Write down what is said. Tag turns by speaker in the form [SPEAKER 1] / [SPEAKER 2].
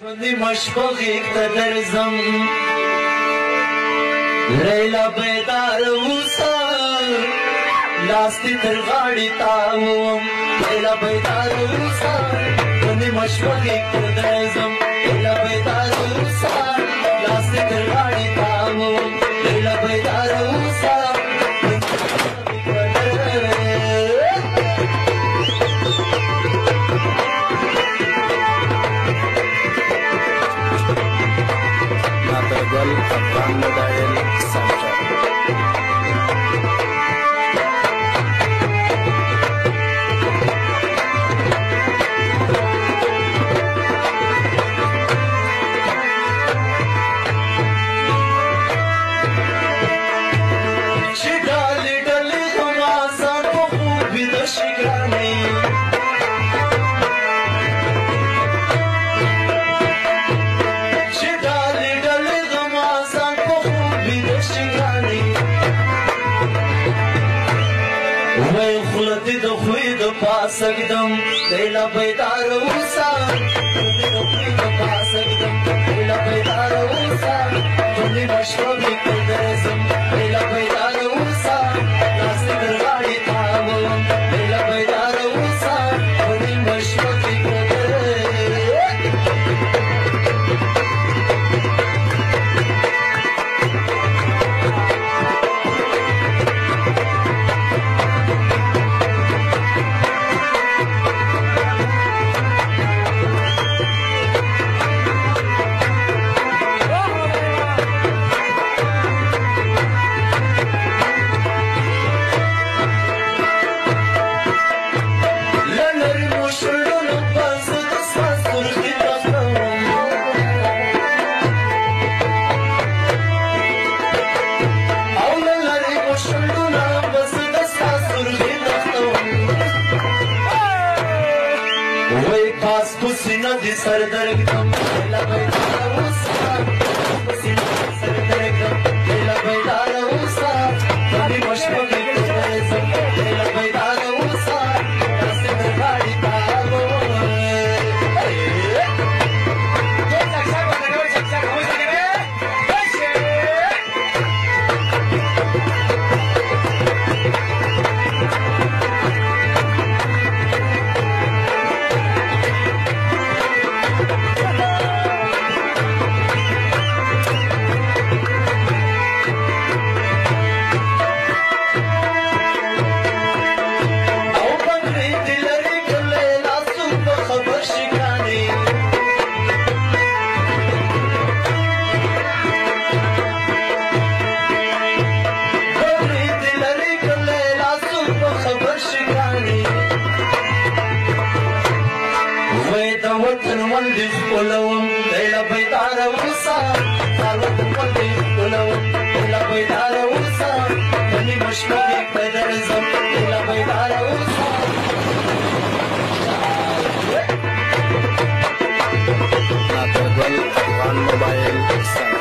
[SPEAKER 1] مشفقك تدرزم ليلى بيدار وصال لاستي ترغاڑی تاوم ليلى بيدار وصال وني مشفقك تدرزم ليلى بيدار وصال لاستي ترغاڑی تاوم ليلى بيدار وصال
[SPEAKER 2] Afghan mobile centre
[SPEAKER 1] शिकाली डली हमासा को खूबी द शिकानी د خوی د پاسګدم لیلا بیدار اوسا د خوی د پاسګدم لیلا بیدار اوسا دني مشوقي کړم لیلا بیدار اوسا لاس درغاړي تاوم لیلا بیدار اوسا دني مشوقي پسینه دي سر درګم لیلا بیدار اوسا پسینه دي سر درګم لیلا بیدار اوسا دني مشوقي کړم لیلا بیدار اوسا لاس درغاړي تاوم وطن ولدي خپلوم لیلا بیدار اوسا وطن ولدي خپلوم لیلا بیدار اوسا دني مشوقي کړم لیلا بیدار اوسا
[SPEAKER 2] अफगान मोबाइल सेंटर